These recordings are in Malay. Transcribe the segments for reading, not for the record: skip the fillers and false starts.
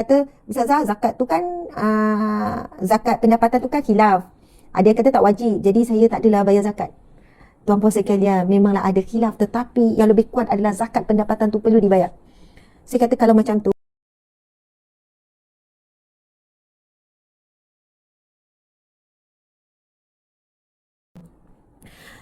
kata, Ustazah, zakat tu kan zakat pendapatan tu kan khilaf. Ada yang kata tak wajib, jadi saya tak adalah bayar zakat. Tuan-puan sekalian, memanglah ada khilaf, tetapi yang lebih kuat adalah zakat pendapatan tu perlu dibayar. Saya kata kalau macam tu,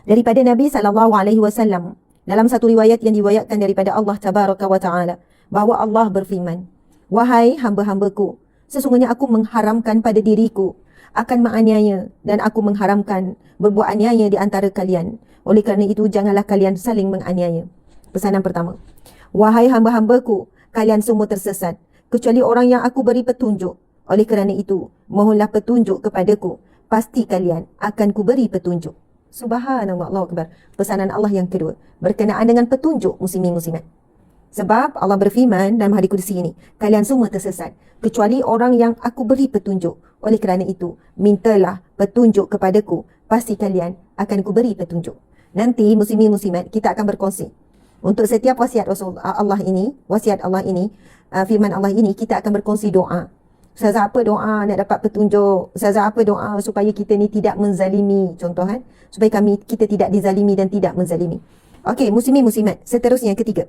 daripada Nabi SAW, dalam satu riwayat yang diriwayatkan daripada Allah Tabaraka wa Ta'ala, bahawa Allah berfirman, wahai hamba-hambaku, sesungguhnya aku mengharamkan pada diriku akan menganiaya, dan aku mengharamkan berbuat aniaya di antara kalian. Oleh kerana itu, janganlah kalian saling menganiaya. Pesanan pertama, wahai hamba-hambaku, kalian semua tersesat, kecuali orang yang aku beri petunjuk. Oleh kerana itu, mohonlah petunjuk kepadaku, pasti kalian akan kuberi petunjuk. Subhanallah, Allahu Akbar. Pesanan Allah yang kedua berkenaan dengan petunjuk muslimin muslimat. Sebab Allah berfirman dalam hadis qudsi ini, kalian semua tersesat kecuali orang yang aku beri petunjuk. Oleh kerana itu, mintalah petunjuk kepadaku, pasti kalian akan kuberi petunjuk. Nanti muslimin muslimat, kita akan berkongsi untuk setiap wasiat Allah ini, firman Allah ini, kita akan berkongsi doa. Ustazah, apa doa nak dapat petunjuk? Ustazah, apa doa supaya kita ni tidak menzalimi? Contoh kan, supaya kita tidak dizalimi dan tidak menzalimi. Okey, muslimin muslimat, seterusnya yang ketiga,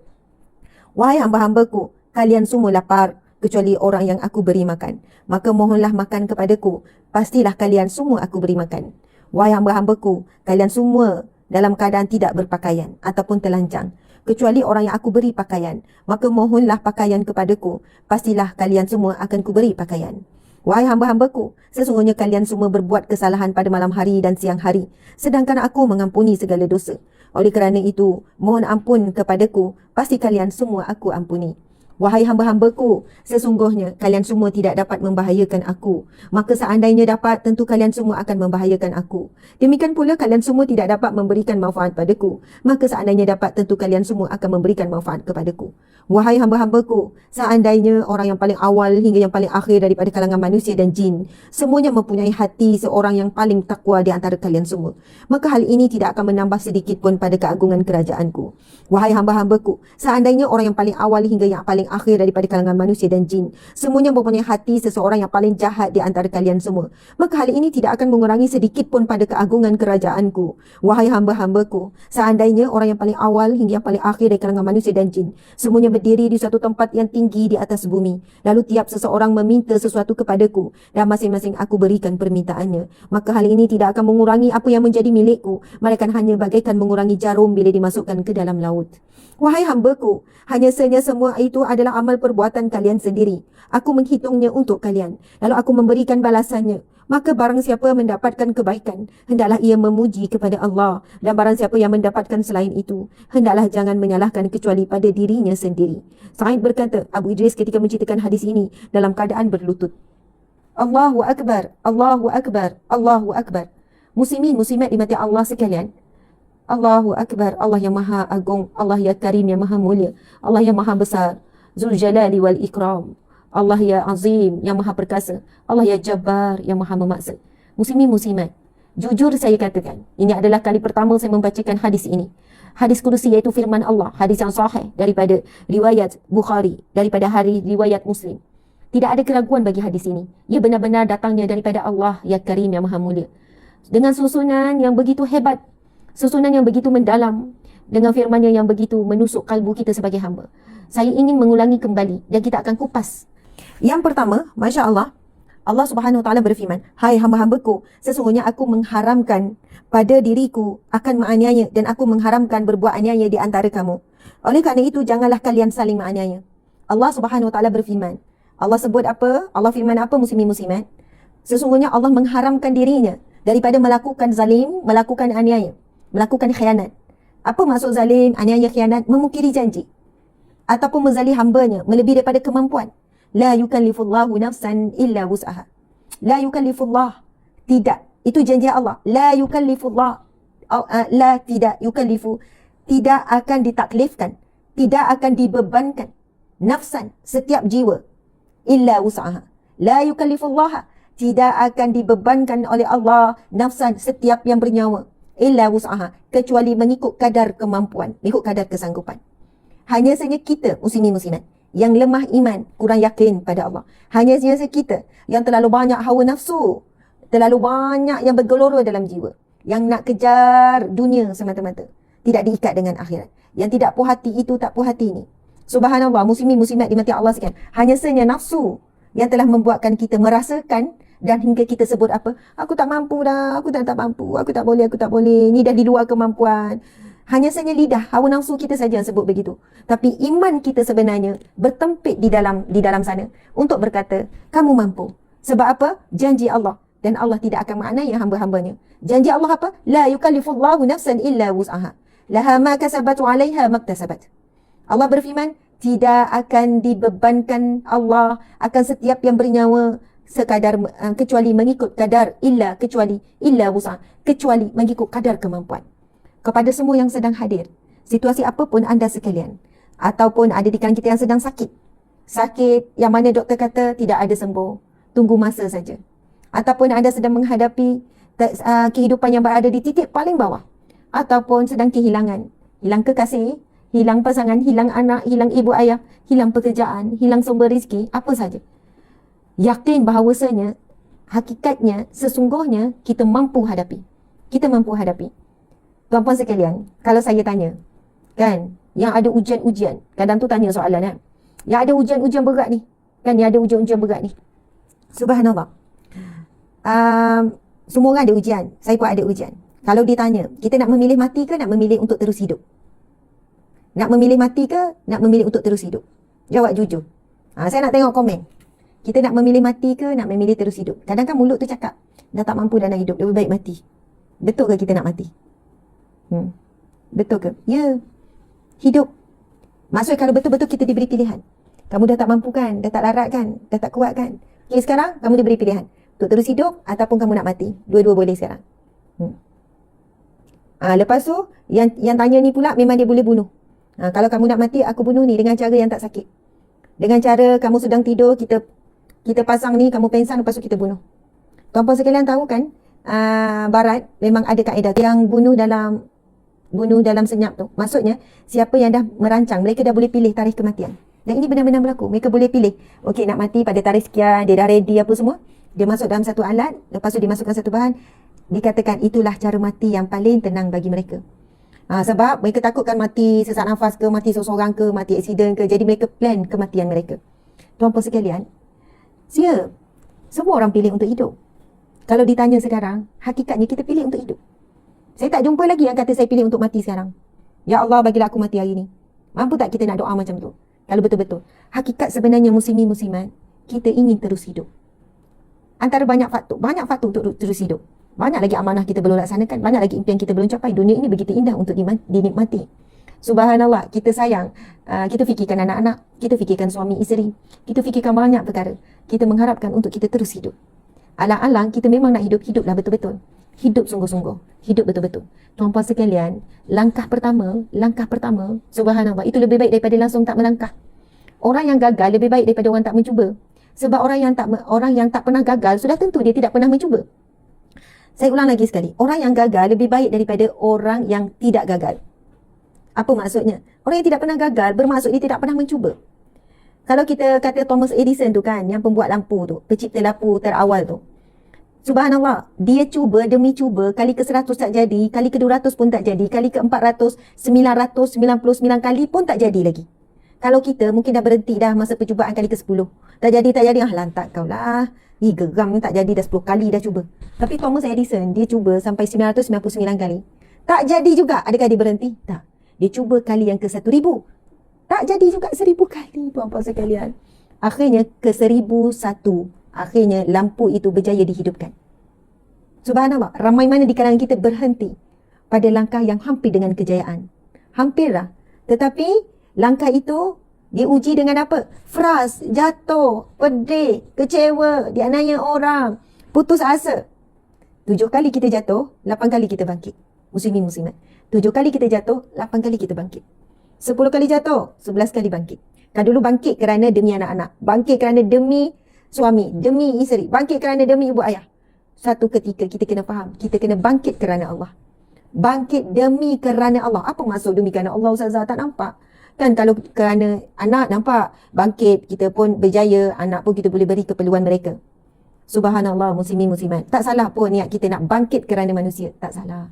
wahai hamba-hambaku, kalian semua lapar kecuali orang yang aku beri makan, maka mohonlah makan kepadaku, pastilah kalian semua aku beri makan. Wahai hamba-hambaku, kalian semua dalam keadaan tidak berpakaian ataupun telanjang, kecuali orang yang aku beri pakaian, maka mohonlah pakaian kepadaku, pastilah kalian semua akan kuberi pakaian. Wahai hamba-hambaku, sesungguhnya kalian semua berbuat kesalahan pada malam hari dan siang hari, sedangkan aku mengampuni segala dosa. Oleh kerana itu, mohon ampun kepadaku, pasti kalian semua aku ampuni. Wahai hamba-hambaku, sesungguhnya kalian semua tidak dapat membahayakan aku, maka seandainya dapat, tentu kalian semua akan membahayakan aku. Demikian pula kalian semua tidak dapat memberikan manfaat padaku, maka seandainya dapat, tentu kalian semua akan memberikan manfaat kepadaku. Wahai hamba-hambaku, seandainya orang yang paling awal hingga yang paling akhir daripada kalangan manusia dan jin, semuanya mempunyai hati seorang yang paling takwa di antara kalian semua, maka hal ini tidak akan menambah sedikit pun pada keagungan kerajaanku. Wahai hamba-hambaku, seandainya orang yang paling awal hingga yang paling akhir daripada kalangan manusia dan jin, semuanya mempunyai hati seseorang yang paling jahat di antara kalian semua, maka hal ini tidak akan mengurangi sedikit pun pada keagungan kerajaanku. Wahai hamba-hambaku, seandainya orang yang paling awal hingga yang paling akhir dari kalangan manusia dan jin, semuanya berdiri di suatu tempat yang tinggi di atas bumi, lalu tiap seseorang meminta sesuatu kepadaku dan masing-masing aku berikan permintaannya, maka hal ini tidak akan mengurangi apa yang menjadi milikku, melainkan hanya bagaikan mengurangi jarum bila dimasukkan ke dalam laut. Wahai hambaku, hanya saja semua itu adalah amal perbuatan kalian sendiri. Aku menghitungnya untuk kalian, lalu aku memberikan balasannya. Maka barang siapa mendapatkan kebaikan, hendaklah ia memuji kepada Allah, dan barang siapa yang mendapatkan selain itu, hendaklah jangan menyalahkan kecuali pada dirinya sendiri. Sa'id berkata, Abu Idris ketika menceritakan hadis ini dalam keadaan berlutut, Allahu Akbar, Allahu Akbar, Allahu Akbar. Muslimin, muslimat dimati Allah sekalian, Allahu Akbar, Allah yang maha agung, Allah yang karim, yang maha mulia, Allah yang maha besar, Zul Jalali wal Ikram, Allah ya azim, yang maha perkasa, Allah ya jabbar, yang maha memaksa. Muslimin muslimat, jujur saya katakan, ini adalah kali pertama saya membacakan hadis ini. Hadis qudsi, iaitu firman Allah, hadis yang sahih daripada riwayat Bukhari, daripada riwayat Muslim. Tidak ada keraguan bagi hadis ini. Ia benar-benar datangnya daripada Allah ya karim, yang maha mulia, dengan susunan yang begitu hebat, susunan yang begitu mendalam, dengan firman-Nya yang begitu menusuk kalbu kita sebagai hamba. Saya ingin mengulangi kembali dan kita akan kupas. Yang pertama, Masya Allah, Allah Subhanahu Wa Taala berfirman, hai hamba-hambaku, sesungguhnya aku mengharamkan pada diriku akan menganiaya, dan aku mengharamkan berbuat aniaya di antara kamu. Oleh kerana itu, janganlah kalian saling menganiaya. Allah Subhanahu Wa Taala berfirman. Allah sebut apa? Allah firman apa, muslimin muslimat? Sesungguhnya Allah mengharamkan dirinya daripada melakukan zalim, melakukan aniaya, melakukan khianat. Apa maksud zalim, aniaya, khianat? Memungkiri janji ataupun menzalimi hambanya melebihi daripada kemampuan. La yukallifullahu nafsan illa wus'aha. La yukallifullah, tidak. Itu janji Allah. La yukallifullah, la, tidak, yukallifu, tidak akan ditaklifkan, tidak akan dibebankan, nafsan, setiap jiwa, illa wus'aha. La yukallifullah, tidak akan dibebankan oleh Allah nafsan, setiap yang bernyawa, illa wus'aha, kecuali mengikut kadar kemampuan, mengikut kadar kesanggupan. Hanya saja kita, muslimin muslimat, yang lemah iman, kurang yakin pada Allah. Hanya saja kita yang terlalu banyak hawa nafsu, terlalu banyak yang bergelora dalam jiwa, yang nak kejar dunia semata-mata, tidak diikat dengan akhirat. Yang tidak puas hati itu tak puas hati ni. Subhanallah, muslimin muslimat dimati Allah sekalian. Hanya saja nafsu yang telah membuatkan kita merasakan dan hingga kita sebut apa? Aku tak mampu dah, aku tak mampu, aku tak boleh. Ni dah di luar kemampuan. Hanya saja lidah, hawa nafsu kita saja yang sebut begitu. Tapi iman kita sebenarnya bertempik di dalam sana untuk berkata, kamu mampu. Sebab apa? Janji Allah. Dan Allah tidak akan maknai hamba-hambanya. Janji Allah apa? La yukallifullahu nafsan illa wus'aha. Laha ma kasabat wa 'alaiha maktasabat. Allah berfirman, tidak akan dibebankan Allah akan setiap yang bernyawa sekadar kecuali mengikut kadar illa wus'aha, kecuali mengikut kadar kemampuan. Kepada semua yang sedang hadir, situasi apapun anda sekalian, ataupun ada di kalangan kita yang sedang sakit yang mana doktor kata tidak ada sembuh, tunggu masa saja, ataupun anda sedang menghadapi kehidupan yang berada di titik paling bawah, ataupun sedang kehilangan, hilang kekasih, hilang pasangan, hilang anak, hilang ibu ayah, hilang pekerjaan, hilang sumber rezeki, apa saja, yakin bahawasanya hakikatnya sesungguhnya kita mampu hadapi. Tuan-puan sekalian, kalau saya tanya, kan, yang ada ujian-ujian, kadang tu tanya soalan kan, yang ada ujian-ujian berat ni, kan, yang ada ujian-ujian berat ni, subhanallah, semua orang ada ujian, saya pun ada ujian. Kalau ditanya, kita nak memilih mati ke nak memilih untuk terus hidup? Nak memilih mati ke nak memilih untuk terus hidup? Jawab jujur. Saya nak tengok komen. Kita nak memilih mati ke nak memilih terus hidup? Kadang kan mulut tu cakap, dah tak mampu dah nak hidup, lebih baik mati. Betul ke kita nak mati? Betul ke? Ya. Hidup. Maksudnya kalau betul-betul kita diberi pilihan. Kamu dah tak mampu kan? Dah tak larat kan? Dah tak kuat kan? Okay, sekarang kamu diberi pilihan. Untuk terus hidup ataupun kamu nak mati. Dua-dua boleh sekarang. Lepas tu, yang tanya ni pula memang dia boleh bunuh. Kalau kamu nak mati, aku bunuh ni dengan cara yang tak sakit. Dengan cara kamu sedang tidur, kita pasang ni, kamu pengsan, lepas tu kita bunuh. Tuan-puan sekalian tahu kan? Barat memang ada kaedah yang bunuh dalam senyap tu. Maksudnya, siapa yang dah merancang, mereka dah boleh pilih tarikh kematian. Dan ini benar-benar berlaku. Mereka boleh pilih, okey nak mati pada tarikh sekian, dia dah ready apa semua. Dia masuk dalam satu alat, lepas tu dimasukkan satu bahan. Dikatakan itulah cara mati yang paling tenang bagi mereka. Sebab mereka takutkan mati sesak nafas ke, mati seorang-seorang ke, mati aksiden ke. Jadi mereka plan kematian mereka. Tuan-puan sekalian, semua orang pilih untuk hidup. Kalau ditanya sekarang, hakikatnya kita pilih untuk hidup. Saya tak jumpa lagi yang kata saya pilih untuk mati sekarang. Ya Allah, bagilah aku mati hari ni. Mampu tak kita nak doa macam tu? Kalau betul-betul. Hakikat sebenarnya muslimin muslimat, kita ingin terus hidup. Antara banyak faktor untuk terus hidup. Banyak lagi amanah kita belum laksanakan. Banyak lagi impian kita belum capai. Dunia ini begitu indah untuk dinikmati. Subhanallah, kita sayang. Kita fikirkan anak-anak. Kita fikirkan suami isteri. Kita fikirkan banyak perkara. Kita mengharapkan untuk kita terus hidup. Alang-alang kita memang nak hiduplah betul-betul. Hidup sungguh-sungguh. Hidup betul-betul. Tuan-puan sekalian, langkah pertama, subhanallah, itu lebih baik daripada langsung tak melangkah. Orang yang gagal lebih baik daripada orang tak mencuba. Sebab orang yang tak pernah gagal, sudah tentu dia tidak pernah mencuba. Saya ulang lagi sekali. Orang yang gagal lebih baik daripada orang yang tidak gagal. Apa maksudnya? Orang yang tidak pernah gagal bermaksud dia tidak pernah mencuba. Kalau kita kata Thomas Edison tu kan, yang pembuat lampu tu, pencipta lampu terawal tu. Subhanallah, dia cuba demi cuba, kali ke-100 tak jadi, kali ke-200 pun tak jadi, kali ke-400, 999 kali pun tak jadi lagi. Kalau kita mungkin dah berhenti dah masa percubaan kali ke-10. Tak jadi, lantak kau lah. Geram ni tak jadi dah 10 kali dah cuba. Tapi Thomas Edison, dia cuba sampai 999 kali. Tak jadi juga. Adakah dia berhenti? Tak. Dia cuba kali yang ke-1000. Tak jadi juga 1000 kali, tuan-puan sekalian. Akhirnya ke-1001. Akhirnya lampu itu berjaya dihidupkan. Subhanallah, ramai mana di kalangan kita berhenti pada langkah yang hampir dengan kejayaan. Hampirlah. Tetapi langkah itu diuji dengan apa? Fras, jatuh, pedih, kecewa, dianiaya orang, putus asa. 7 kali kita jatuh, 8 kali kita bangkit. Muslimin muslimat. 7 kali kita jatuh, 8 kali kita bangkit. 10 kali jatuh, 11 kali bangkit. Kan dulu bangkit kerana demi anak-anak. Bangkit kerana demi suami, demi isteri. Bangkit kerana demi ibu ayah. Satu ketika kita kena faham, kita kena bangkit kerana Allah. Bangkit demi kerana Allah. Apa maksud demi kerana Allah, Ustazah? Tak nampak. Kan kalau kerana anak nampak bangkit, kita pun berjaya, anak pun kita boleh beri keperluan mereka. Subhanallah, muslimin muslimat. Tak salah pun niat kita nak bangkit kerana manusia, tak salah.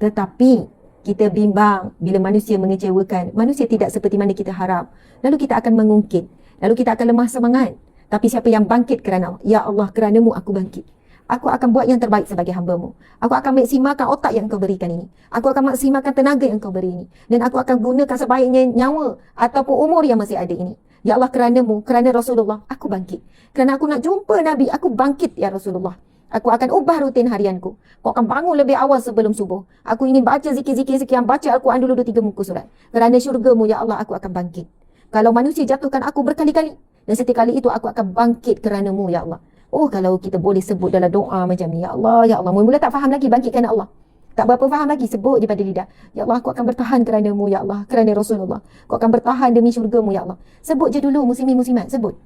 Tetapi kita bimbang bila manusia mengecewakan. Manusia tidak seperti mana kita harap. Lalu kita akan mengungkit. Lalu kita akan lemah semangat. Tapi siapa yang bangkit kerana Allah? Ya Allah, kerana-Mu aku bangkit. Aku akan buat yang terbaik sebagai hamba-Mu. Aku akan maksimalkan otak yang Kau berikan ini. Aku akan maksimalkan tenaga yang Kau beri ini. Dan aku akan gunakan sebaiknya nyawa ataupun umur yang masih ada ini. Ya Allah, kerana-Mu, kerana Rasulullah, aku bangkit. Kerana aku nak jumpa Nabi, aku bangkit ya Rasulullah. Aku akan ubah rutin harianku. Kau akan bangun lebih awal sebelum subuh. Aku ingin baca zikir-zikir sekian, baca Al-Quran dulu 2-3 muka surat. Kerana syurga-Mu, ya Allah, aku akan bangkit. Kalau manusia jatuhkan aku berkali-kali, dan setiap kali itu aku akan bangkit kerana-Mu, ya Allah. Oh, kalau kita boleh sebut dalam doa macam ni, ya Allah, ya Allah. Mula-mula tak faham lagi, bangkitkan Allah. Tak berapa faham lagi, sebut je pada lidah. Ya Allah, aku akan bertahan kerana-Mu, ya Allah. Kerana Rasulullah. Aku akan bertahan demi syurga-Mu, ya Allah. Sebut je dulu, muslimin muslimat, sebut.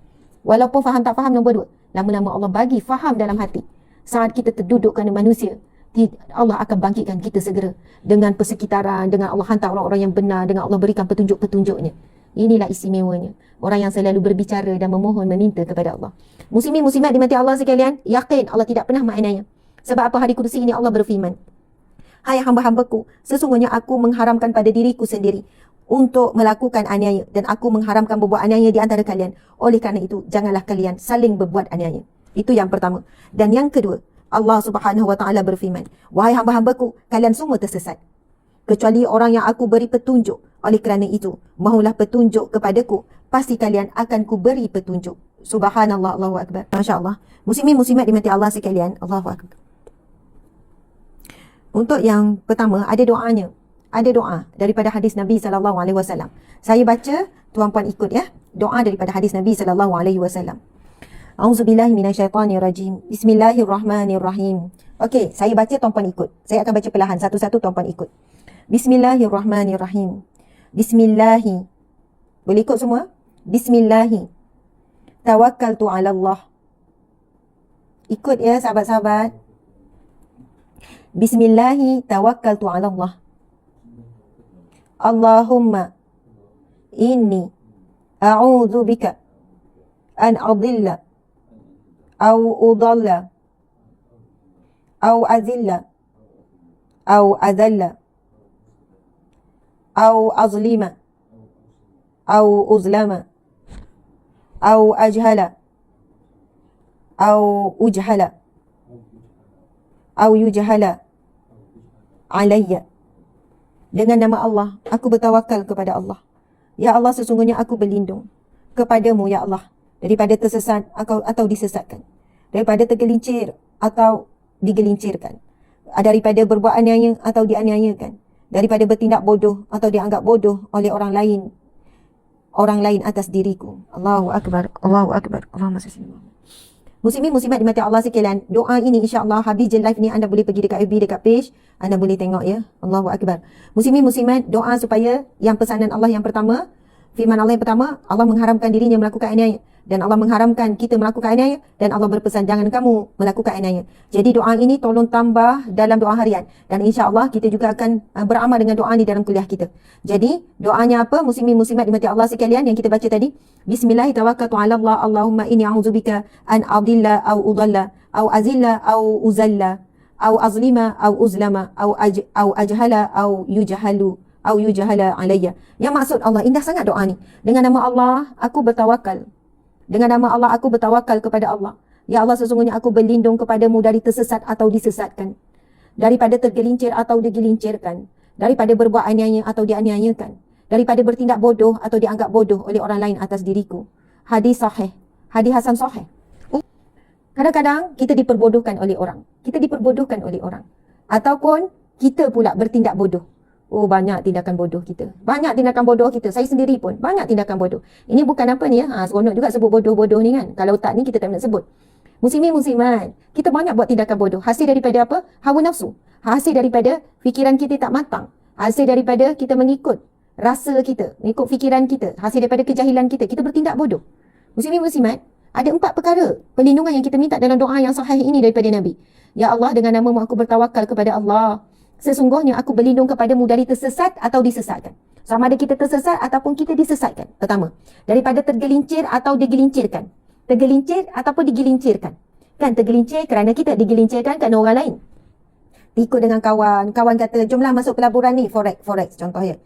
Walaupun faham tak faham, nombor 2. Lama-lama Allah bagi faham dalam hati. Saat kita terduduk kerana manusia, Allah akan bangkitkan kita segera. Dengan persekitaran, dengan Allah hantar orang-orang yang benar, dengan Allah berikan petunjuk-petunjuknya. Inilah istimewanya. Orang yang selalu berbicara dan memohon, meminta kepada Allah. Muslimin muslimat dimati Allah sekalian, yakin Allah tidak pernah menganiaya. Sebab apa? Hadis kursi ini Allah berfirman, hai hamba-hambaku, sesungguhnya aku mengharamkan pada diriku sendiri untuk melakukan aniaya, dan aku mengharamkan berbuat aniaya di antara kalian. Oleh kerana itu, janganlah kalian saling berbuat aniaya. Itu yang pertama. Dan yang kedua, Allah Subhanahu wa taala berfirman, wahai hamba-hambaku, kalian semua tersesat kecuali orang yang aku beri petunjuk. Oleh kerana itu, mahulah petunjuk kepadaku, pasti kalian akan ku beri petunjuk. Subhanallah, Allahu Akbar. Masya Allah. Muslimin muslimat dimati Allah sekalian, Allahu Akbar. Untuk yang pertama, ada doanya. Ada doa daripada hadis Nabi SAW. Saya baca, tuan-puan ikut ya. Doa daripada hadis Nabi SAW. A'udzubillahi minasyaitanirrajim. Bismillahirrahmanirrahim. Okey, saya baca, tuan-puan ikut. Saya akan baca perlahan, satu-satu tuan-puan ikut. Bismillahirrahmanirrahim. Bismillahi. Boleh ikut semua? Bismillahi. Tawakkaltu ala Allah. Ikut ya sahabat-sahabat. Bismillahi tawakkaltu ala Allah. Allahumma inni a'udzu bika an adilla au udalla au azilla au adalla au azlima au uzlama au ajhala au ujhala au yujhala alayya. Dengan nama Allah, aku bertawakal kepada Allah. Ya Allah, sesungguhnya aku berlindung kepadamu, ya Allah, daripada tersesat atau disesatkan, daripada tergelincir atau digelincirkan, daripada berbuat aniaya atau dianiayakan, daripada bertindak bodoh atau dianggap bodoh oleh orang lain atas diriku. Allahu Akbar, Allahu Akbar. Allahumma salli ala Muhammad. Muslimin muslimat dimati Allah sekalian, doa ini insya-Allah habis je live ni anda boleh pergi dekat FB, dekat page, anda boleh tengok ya. Allahu Akbar. Muslimin muslimat, doa supaya yang pesanan Allah yang pertama, firman Allah yang pertama, Allah mengharamkan dirinya melakukan aniaya, dan Allah mengharamkan kita melakukan aniaya, dan Allah berpesan jangan kamu melakukan aniaya. Jadi doa ini tolong tambah dalam doa harian, dan insya-Allah kita juga akan beramal dengan doa ni dalam kuliah kita. Jadi doanya apa? Muslimin muslimat dimati Allah sekalian yang kita baca tadi. Bismillahirrahmanirrahim. Allah, Allahumma inni a'udzubika an adilla au udalla au azilla au uzalla au azlima au uzlama au ajhala au yujhala alayya. Yang maksud Allah, indah sangat doa ni. Dengan nama Allah aku bertawakal. Dengan nama Allah aku bertawakal kepada Allah. Ya Allah, sesungguhnya aku berlindung kepadamu dari tersesat atau disesatkan, daripada tergelincir atau digelincirkan, daripada berbuat aniaya atau dianiayakan, daripada bertindak bodoh atau dianggap bodoh oleh orang lain atas diriku. Hadis sahih, hadis hasan sahih. Kadang-kadang kita diperbodohkan oleh orang. Kita diperbodohkan oleh orang. Ataupun kita pula bertindak bodoh. Oh, banyak tindakan bodoh kita. Banyak tindakan bodoh kita. Saya sendiri pun banyak tindakan bodoh. Ini bukan apa ni ya. Seronok juga sebut bodoh-bodoh ni kan. Kalau tak ni kita tak nak sebut. Muslimin muslimat, kita banyak buat tindakan bodoh. Hasil daripada apa? Hawa nafsu. Hasil daripada fikiran kita tak matang. Hasil daripada kita mengikut rasa kita, mengikut fikiran kita. Hasil daripada kejahilan kita, kita bertindak bodoh. Muslimin muslimat, ada 4 perkara perlindungan yang kita minta dalam doa yang sahih ini daripada Nabi. Ya Allah, dengan nama-Mu aku bertawakal kepada Allah. Sesungguhnya aku berlindung kepadamu dari tersesat atau disesatkan. Sama ada kita tersesat ataupun kita disesatkan. Pertama, daripada tergelincir atau digelincirkan. Tergelincir ataupun digelincirkan. Kan tergelincir kerana kita, digelincirkan kerana orang lain. Ikut dengan kawan, kawan kata jomlah masuk pelaburan ni, forex contohnya.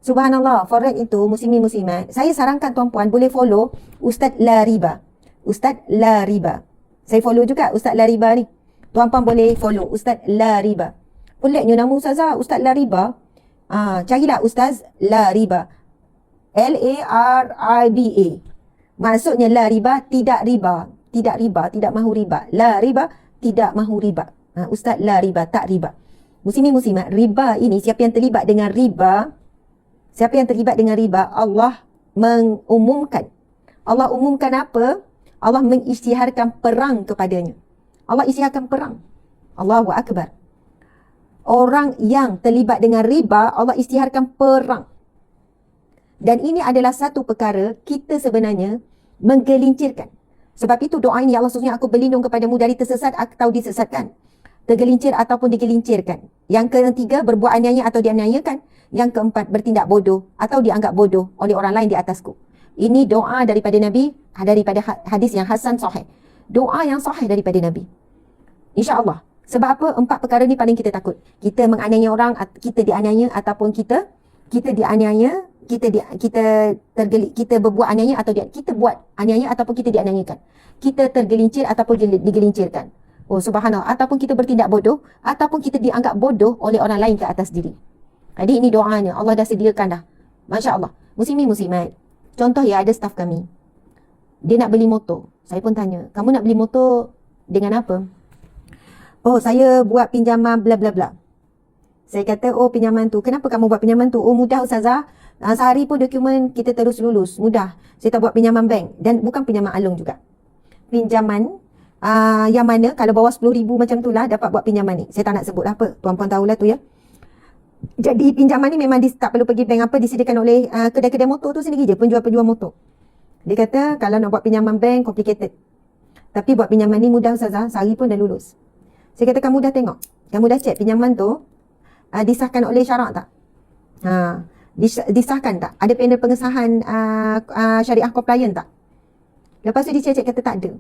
Subhanallah, forex itu muslimin-muslimat. Saya sarankan tuan-puan boleh follow Ustaz La Riba. Ustaz La Riba. Saya follow juga Ustaz La Riba ni. Tuan-puan boleh follow Ustaz La Riba. Peliknya nama Ustazah, Ustaz La Riba. Carilah Ustaz La Riba. L-A-R-I-B-A. Maksudnya La Riba, tidak riba. Tidak riba, tidak mahu riba. La Riba, tidak mahu riba. Ustaz La Riba, tak riba. Muslimin-muslimat, riba ini, siapa yang terlibat dengan riba, Allah mengumumkan. Allah umumkan apa? Allah mengisytiharkan perang kepadanya. Allah isytiharkan perang. Allahu Akbar. Orang yang terlibat dengan riba, Allah isytiharkan perang. Dan ini adalah satu perkara kita sebenarnya menggelincirkan. Sebab itu doa ini, Allah sesungguhnya aku berlindung kepadamu dari tersesat atau disesatkan. Tergelincir ataupun digelincirkan. Yang ketiga, berbuat aniaya atau dianiayakan. Yang keempat, bertindak bodoh atau dianggap bodoh oleh orang lain di atasku. Ini doa daripada Nabi, daripada hadis yang hasan sahih. Doa yang sahih daripada Nabi. InsyaAllah. Sebab apa? 4 perkara ni paling kita takut. Kita menganiaya orang, kita dianiaya ataupun kita dianiaya, kita berbuat aniaya atau kita buat aniaya ataupun kita dianiayakan. Kita tergelincir ataupun digelincirkan. Oh subhanallah. Ataupun kita bertindak bodoh ataupun kita dianggap bodoh oleh orang lain ke atas diri. Jadi ini doanya. Allah dah sediakan dah. Masya Allah. Muslimin muslimat. Contoh ya, ada staf kami. Dia nak beli motor. Saya pun tanya, kamu nak beli motor dengan apa? Oh, saya buat pinjaman bla bla bla. Saya kata, oh pinjaman tu. Kenapa kamu buat pinjaman tu? Oh mudah Ustazah. Sehari pun dokumen kita terus lulus. Mudah. Saya tak buat pinjaman bank. Dan bukan pinjaman alung juga. Pinjaman yang mana kalau bawah 10,000 macam tu lah dapat buat pinjaman ni. Saya tak nak sebut apa. Tuan-puan tahulah tu ya. Jadi pinjaman ni memang tak perlu pergi bank apa. Disediakan oleh kedai-kedai motor tu sendiri je. Penjual-penjual motor. Dia kata kalau nak buat pinjaman bank complicated. Tapi buat pinjaman ni mudah Ustazah. Sehari pun dah lulus. Saya kata kamu dah tengok. Kamu dah cek pinjaman tu disahkan oleh syarak tak? Disahkan tak? Ada panel pengesahan syariah compliant tak? Lepas tu dia cek kata tak ada.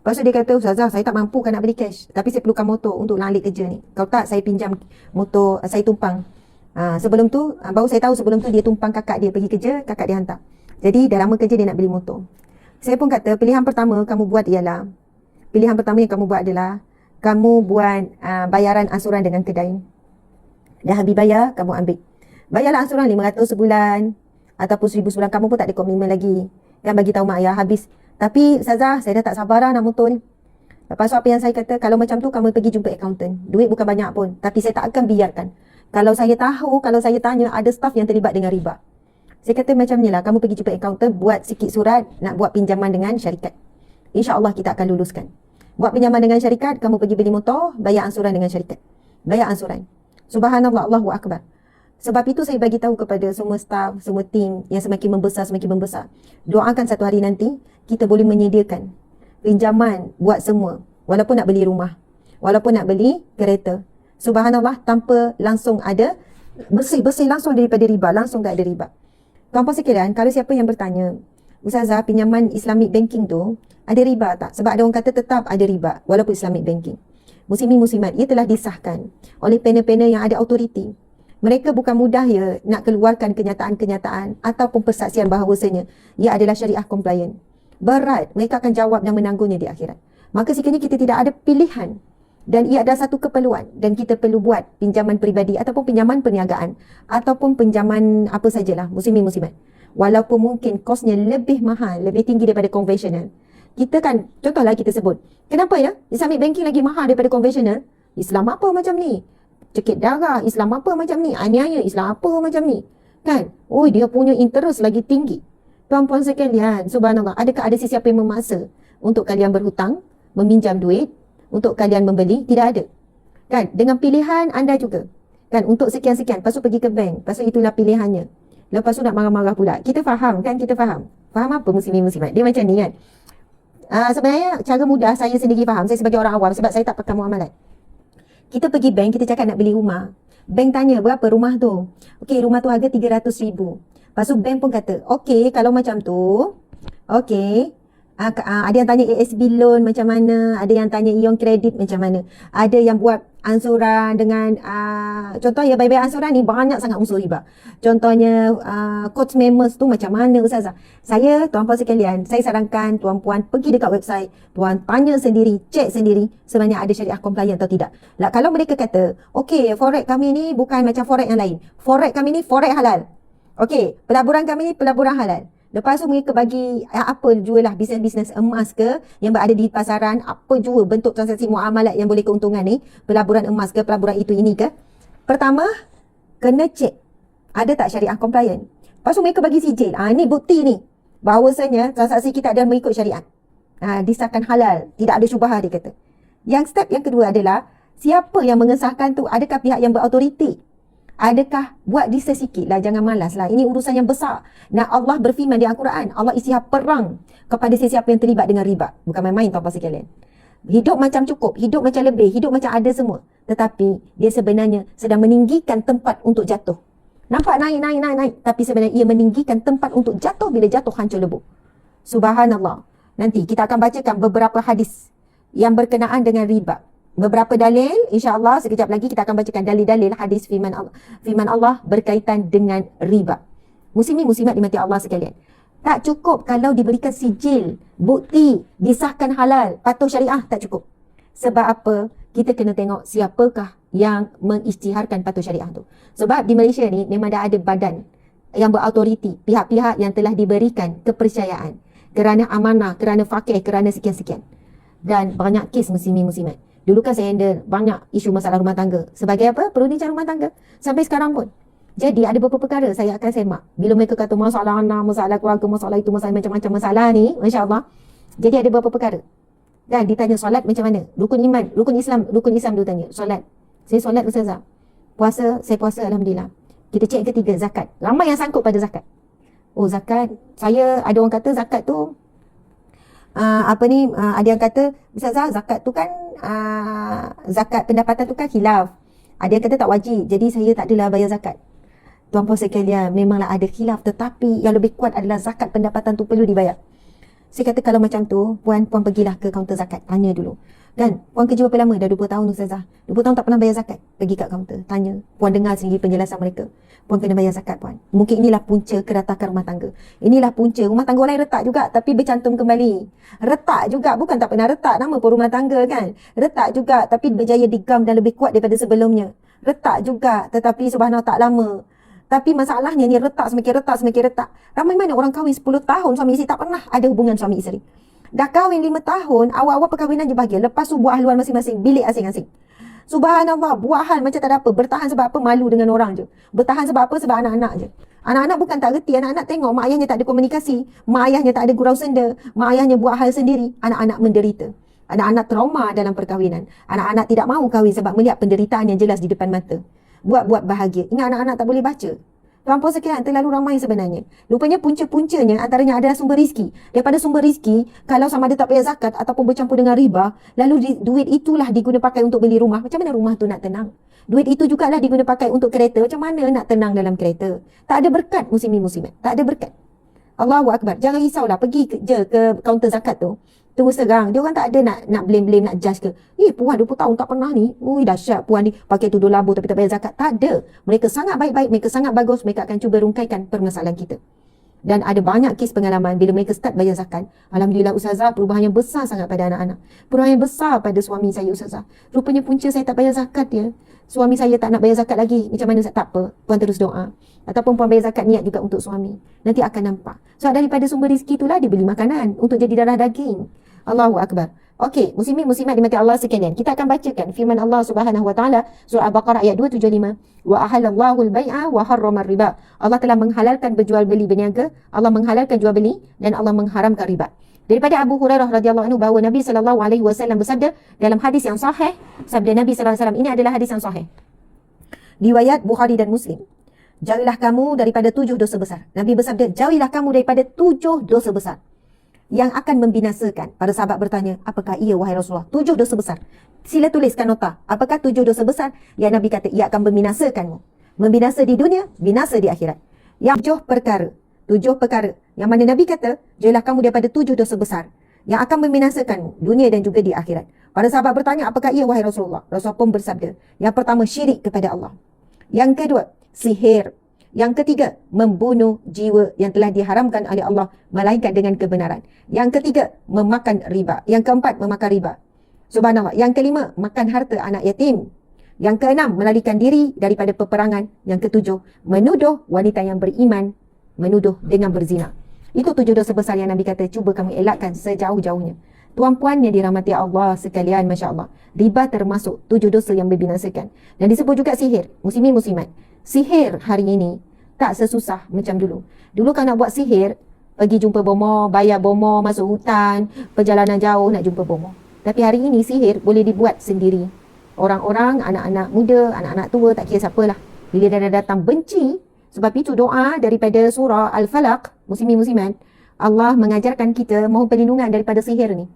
Lepas tu dia kata, Ustazah saya tak mampu kan nak beli cash. Tapi saya perlukan motor untuk lalik kerja ni. Kalau tak saya pinjam motor, saya tumpang. Sebelum tu, baru saya tahu sebelum tu dia tumpang kakak dia pergi kerja, kakak dia hantar. Jadi dah lama kerja dia nak beli motor. Saya pun kata pilihan pertama kamu buat ialah, pilihan pertama yang kamu buat adalah kamu buat bayaran ansuran dengan kedai. Dah habis bayar, kamu ambil. Bayarlah ansuran 500 sebulan ataupun 1,000 sebulan. Kamu pun tak ada komitmen lagi. Kan bagi tahu mak ayah habis. Tapi Ustazah, saya dah tak sabar dah nak motor ni. Lepas tu apa yang saya kata, kalau macam tu kamu pergi jumpa accountant. Duit bukan banyak pun. Tapi saya tak akan biarkan. Kalau saya tahu, kalau saya tanya ada staff yang terlibat dengan riba. Saya kata macam ni lah, kamu pergi jumpa accountant, buat sikit surat nak buat pinjaman dengan syarikat. InsyaAllah kita akan luluskan. Buat pinjaman dengan syarikat, kamu pergi beli motor, bayar ansuran dengan syarikat. Bayar ansuran. Subhanallah, Allahu Akbar. Sebab itu saya bagi tahu kepada semua staff, semua tim yang semakin membesar. Doakan satu hari nanti, kita boleh menyediakan pinjaman buat semua. Walaupun nak beli rumah, walaupun nak beli kereta. Subhanallah, tanpa langsung ada, bersih langsung daripada riba, langsung tak ada riba. Tuan-puan sekalian, kalau siapa yang bertanya, Ustazah, pinjaman Islamic banking tu ada riba tak? Sebab ada orang kata tetap ada riba walaupun Islamic banking. Muslimin muslimat, ia telah disahkan oleh panel-panel yang ada autoriti. Mereka bukan mudah ya nak keluarkan kenyataan-kenyataan ataupun persaksian bahawasanya ia adalah syariah compliant. Berat, mereka akan jawab dan menanggungnya di akhirat. Maka sekiranya kita tidak ada pilihan dan ia ada satu keperluan dan kita perlu buat pinjaman peribadi ataupun pinjaman perniagaan ataupun pinjaman apa sajalah, muslimin muslimat. Walaupun mungkin kosnya lebih mahal, lebih tinggi daripada konvensional. Kita kan, contohlah kita sebut, kenapa ya Islamic banking lagi mahal daripada konvensional? Islam apa macam ni? Cekik darah, Islam apa macam ni? Aniaya, Islam apa macam ni? Kan? Oh, dia punya interest lagi tinggi. Tuan-puan sekalian, subhanallah, adakah ada sesiapa yang memaksa untuk kalian berhutang, meminjam duit, untuk kalian membeli? Tidak ada. Kan? Dengan pilihan anda juga. Kan? Untuk sekian-sekian, lepas tu pergi ke bank, lepas tu itulah pilihannya. Lepas tu nak marah-marah pula. Kita faham kan? Kita faham. Faham apa muslimin muslimat? Dia macam ni kan? Sebenarnya cara mudah saya sendiri faham. Saya sebagai orang awam sebab saya tak pakai muamalat. Kita pergi bank, kita cakap nak beli rumah. Bank tanya berapa rumah tu. Okey, rumah tu harga 300,000. Lepas tu bank pun kata, okey kalau macam tu, okey, ada yang tanya ASB loan macam mana, ada yang tanya ion kredit macam mana, ada yang buat ansuran dengan contoh ya, bayar ansuran ni banyak sangat unsur riba. Contohnya coach members tu macam mana Ustazah? Saya, tuan-puan sekalian, saya sarankan tuan-puan pergi dekat website, tuan tanya sendiri, cek sendiri sebenarnya ada syariah compliant atau tidak. Lah kalau mereka kata, okey, forex kami ni bukan macam forex yang lain. Forex kami ni forex halal. Okey, pelaburan kami ni pelaburan halal. Lepas tu mereka bagi apa jual lah, bisnes-bisnes emas ke yang berada di pasaran, apa jua bentuk transaksi muamalat yang boleh keuntungan ni, pelaburan emas ke, pelaburan itu ini ke. Pertama, kena cek ada tak syariah compliant. Lepas tu mereka bagi sijil. Ni bukti ni bahawasanya transaksi kita adalah mengikut syariat. Disahkan halal, tidak ada syubhah dia kata. Yang step yang kedua adalah siapa yang mengesahkan tu, adakah pihak yang berautoriti? Adakah buat research sikit lah, jangan malas lah. Ini urusan yang besar. Nah, Allah berfirman di Al-Quran, Allah isytihar perang kepada sesiapa yang terlibat dengan riba. Bukan main-main tuan-puan sekalian. Hidup macam cukup, hidup macam lebih, hidup macam ada semua. Tetapi dia sebenarnya sedang meninggikan tempat untuk jatuh. Nampak naik. Tapi sebenarnya ia meninggikan tempat untuk jatuh, bila jatuh hancur lebur. Subhanallah. Nanti kita akan bacakan beberapa hadis yang berkenaan dengan riba. Beberapa dalil, insya-Allah sekejap lagi kita akan bacakan dalil-dalil hadis firman Allah berkaitan dengan riba. Muslimin muslimat dimati Allah sekalian. Tak cukup kalau diberikan sijil, bukti, disahkan halal, patuh syariah, tak cukup. Sebab apa? Kita kena tengok siapakah yang mengisytiharkan patuh syariah tu. Sebab di Malaysia ni memang dah ada badan yang berautoriti, pihak-pihak yang telah diberikan kepercayaan kerana amanah, kerana faqih, kerana sekian-sekian. Dan banyak kes muslimin muslimat. Dulu kan saya handle banyak isu masalah rumah tangga. Sebagai apa? Perunikah rumah tangga. Sampai sekarang pun. Jadi ada beberapa perkara saya akan semak. Bila mereka kata masalah anak, masalah keluarga, masalah itu, masalah macam-macam masalah ni, Masya Allah. Jadi ada beberapa perkara. Dan ditanya solat macam mana? Rukun iman, rukun Islam dia tanya. Solat. Saya solat Ustazah. Puasa, saya puasa Alhamdulillah. Kita cek ketiga, zakat. Ramai yang sangkut pada zakat. Oh zakat, ada orang kata zakat tu ada yang kata Ustazah, zakat tu kan zakat pendapatan tu kan khilaf. Ada yang kata tak wajib, jadi saya tak adalah bayar zakat. Tuan-puan sekalian, memanglah ada khilaf, tetapi yang lebih kuat adalah zakat pendapatan tu perlu dibayar. Saya kata kalau macam tu, puan pergilah ke kaunter zakat, tanya dulu. Dan puan kerja berapa lama? Dah 20 tahun Ustazah. 20 tahun tak pernah bayar zakat. Pergi kat kaunter, tanya. Puan dengar sendiri penjelasan mereka. Puan kena bayar zakat puan. Mungkin inilah punca keretakan rumah tangga. Inilah punca. Rumah tangga orang retak juga tapi bercantum kembali. Retak juga, bukan tak pernah retak, nama pun rumah tangga kan. Retak juga tapi berjaya digam dan lebih kuat daripada sebelumnya. Retak juga tetapi subhanallah tak lama. Tapi masalahnya ni semakin retak. Ramai mana orang kahwin 10 tahun suami isteri tak pernah ada hubungan suami isteri. Dah kahwin 5 tahun, awal-awal perkahwinan je bahagia. Lepas tu buat haluan masing-masing, bilik asing-asing. Subhanallah, buat hal macam tak ada apa. Bertahan sebab apa? Malu dengan orang je. Bertahan sebab apa? Sebab anak-anak je. Anak-anak bukan tak reti, anak-anak tengok mak ayahnya tak ada komunikasi. Mak ayahnya tak ada gurau senda. Mak ayahnya buat hal sendiri. Anak-anak menderita. Anak-anak trauma dalam perkahwinan. Anak-anak tidak mahu kahwin sebab melihat penderitaan yang jelas di depan mata. Buat-buat bahagia. Ingat anak-anak tak boleh baca. Tuan-puan sekalian, terlalu ramai sebenarnya. Rupanya punca-puncanya antaranya adalah sumber rizki. Daripada sumber rizki, kalau sama ada tak bayar zakat ataupun bercampur dengan riba, lalu duit itulah diguna pakai untuk beli rumah. Macam mana rumah tu nak tenang? Duit itu jugalah diguna pakai untuk kereta. Macam mana nak tenang dalam kereta? Tak ada berkat muslimin muslimat. Tak ada berkat. Allahu Akbar. Jangan risaulah. Pergi je ke kaunter zakat tu. Terus terang. Dia orang tak ada nak blame-blame, nak judge ke. Puan 20 tahun tak pernah ni. Dahsyat puan ni. Pakai tudung labu tapi tak bayar zakat. Tak ada. Mereka sangat baik-baik. Mereka sangat bagus. Mereka akan cuba rungkaikan permasalahan kita. Dan ada banyak kes pengalaman bila mereka start bayar zakat. Alhamdulillah Ustazah, perubahan yang besar sangat pada anak-anak. Perubahan yang besar pada suami saya Ustazah. Rupanya punca saya tak bayar zakat dia. Suami saya tak nak bayar zakat lagi. Macam mana Ustaz? Tak apa. Puan terus doa. Ataupun puan bayar zakat niat juga untuk suami. Nanti akan nampak. So daripada sumber rezeki itulah dibeli makanan untuk jadi darah daging. Allahu Akbar. Okey, muslimin muslimat dimati Allah sekalian. Kita akan bacakan firman Allah Subhanahu wa taala surah Al-Baqarah ayat 275. Wa ahallallahu al-bai'a wa harrama riba. Allah telah menghalalkan berjual beli berniaga, Allah menghalalkan jual beli dan Allah mengharamkan riba. Daripada Abu Hurairah radhiyallahu anhu bahawa Nabi sallallahu alaihi wasallam bersabda dalam hadis yang sahih, sabda Nabi sallallahu alaihi wasallam, ini adalah hadis yang sahih. Riwayat Bukhari dan Muslim. Jauhilah kamu daripada 7 dosa besar. Nabi bersabda, jauhilah kamu daripada 7 dosa besar. yang akan membinasakan. Para sahabat bertanya, apakah ia wahai Rasulullah? 7 dosa besar. Sila tuliskan nota. Apakah 7 dosa besar? Yang Nabi kata, ia akan membinasakanmu. Membinasa di dunia, binasa di akhirat. Yang 7 perkara. 7 perkara. Yang mana Nabi kata, jauhlah kamu daripada 7 dosa besar yang akan membinasakanmu, dunia dan juga di akhirat. Para sahabat bertanya, apakah ia wahai Rasulullah? Rasulullah pun bersabda, yang pertama, syirik kepada Allah. Yang kedua, sihir. Yang ketiga, membunuh jiwa yang telah diharamkan oleh Allah, melainkan dengan kebenaran. Yang ketiga, memakan riba. Yang keempat, memakan riba. Subhanallah. Yang kelima, makan harta anak yatim. Yang keenam, melarikan diri daripada peperangan. Yang ketujuh, menuduh wanita yang beriman, menuduh dengan berzina. Itu 7 dosa besar yang Nabi kata, cuba kamu elakkan sejauh-jauhnya. Tuan-puan yang dirahmati Allah sekalian, Masya Allah, riba termasuk 7 dosa yang membinasakan. Dan disebut juga sihir. Muslimin muslimat, sihir hari ini tak sesusah macam dulu. Dulu kalau nak buat sihir, pergi jumpa bomoh, bayar bomoh, masuk hutan, perjalanan jauh nak jumpa bomoh. Tapi hari ini sihir boleh dibuat sendiri. Orang-orang, anak-anak muda, anak-anak tua, tak kira siapalah, bila dia datang benci. Sebab itu doa daripada surah Al-Falaq, muslimin muslimat, Allah mengajarkan kita mohon perlindungan daripada sihir ni.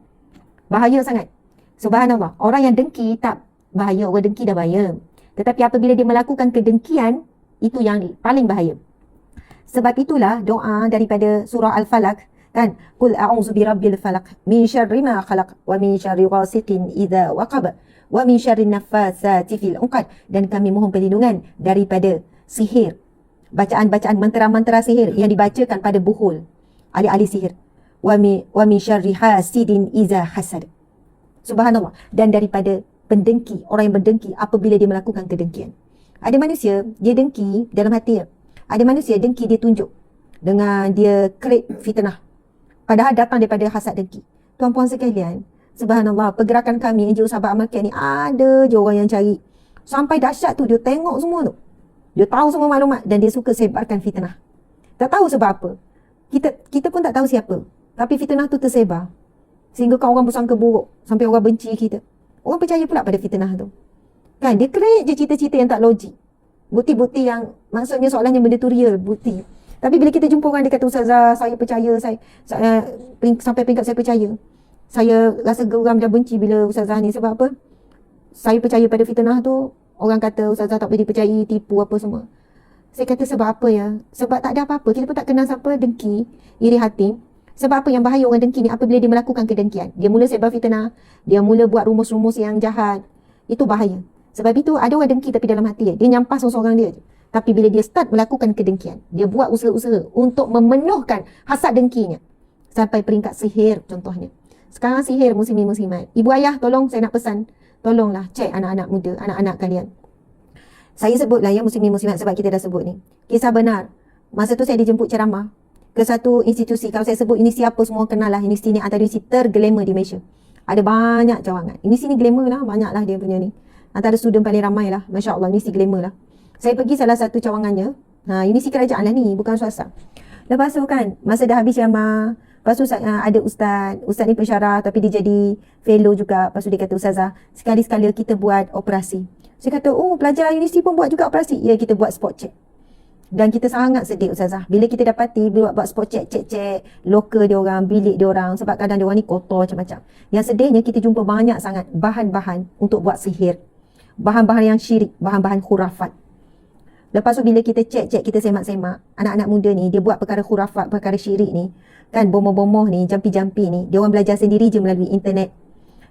Bahaya sangat. Subhanallah. Orang yang dengki tak bahaya. Orang dengki dah bahaya. Tetapi apabila dia melakukan kedengkian, itu yang paling bahaya. Sebab itulah doa daripada surah Al-Falaq, kan? Qul a'udzu birabbil falaq min syarri ma khalaq wa min syarri ghasiqin idza waqab wa min syarri naffatsati fil 'uqad. Dan kami mohon perlindungan daripada sihir. Bacaan-bacaan mantra-mantra sihir yang dibacakan pada buhul, ahli-ahli sihir. Wa min syarri hasidin iza hasad. Subhanallah. Dan daripada pendengki, orang yang berdengki apabila dia melakukan kedengkian. Ada manusia, dia dengki dalam hati. Ada manusia dengki dia tunjuk dengan dia create fitnah, padahal datang daripada hasad dengki. Tuan-puan sekalian, subhanallah, pergerakan kami NGO Sahabat Amal Care ni ada je orang yang cari. Sampai dahsyat tu, dia tengok semua tu. Dia tahu semua maklumat dan dia suka sebarkan fitnah. Tak tahu sebab apa. Kita pun tak tahu siapa. Tapi fitnah tu tersebar. Sehingga orang bersangka buruk. Sampai orang benci kita. Orang percaya pula pada fitnah tu. Kan, dia create je cerita-cerita yang tak logik. Bukti-bukti yang, maksudnya soalannya benda tu real, bukti. Tapi bila kita jumpa orang, dia kata, Ustazah, saya percaya, saya sampai peringkat saya percaya. Saya rasa geram dan benci bila Ustazah ni. Sebab apa? Saya percaya pada fitnah tu. Orang kata Ustazah tak boleh dipercayai, tipu apa semua. Saya kata sebab apa ya? Sebab tak ada apa-apa. Kita pun tak kenal siapa dengki, iri hati. Sebab apa yang bahaya orang dengki ni? Apabila dia melakukan kedengkian, dia mula sebar fitnah, dia mula buat rumus-rumus yang jahat. Itu bahaya. Sebab itu ada orang dengki tapi dalam hati dia nyampas seorang dia je. Tapi bila dia start melakukan kedengkian, dia buat usaha-usaha untuk memenuhkan hasad dengkinya. Sampai peringkat sihir contohnya. Sekarang sihir muslimin muslimat. Ibu ayah, tolong saya nak pesan, tolonglah cek anak-anak muda, anak-anak kalian. Saya sebutlah ya muslimin muslimat sebab kita dah sebut ni. Kisah benar. Masa tu saya dijemput ceramah ke satu institusi. Kalau saya sebut universiti apa, semua kenal lah. Universiti ni antara universiti terglamour di Malaysia. Ada banyak cawangan. Universiti ni glamour lah, banyak lah dia punya ni. Antara student paling ramai lah. Masya Allah, universiti glamour lah. Saya pergi salah satu cawangannya. Universiti kerajaan lah ni, bukan swasta. Lepas tu kan, masa dah habis ceramah, lepas tu ada ustaz ni pensyarah tapi dia jadi fellow juga. Lepas tu dia kata, Ustazah, sekali-sekala kita buat operasi. Saya kata, oh pelajar universiti pun buat juga operasi? Ya, kita buat spot check. Dan kita sangat sedih Ustazah bila kita dapati buat spot check, cek lokal dia orang, bilik dia orang. Sebab kadang dia orang ni kotor macam-macam. Yang sedihnya kita jumpa banyak sangat bahan-bahan untuk buat sihir. Bahan-bahan yang syirik, bahan-bahan khurafat. Lepas tu bila kita cek, kita semak-semak, anak-anak muda ni dia buat perkara khurafat, perkara syirik ni, kan, bomoh-bomoh ni, jampi-jampi ni, dia orang belajar sendiri je melalui internet,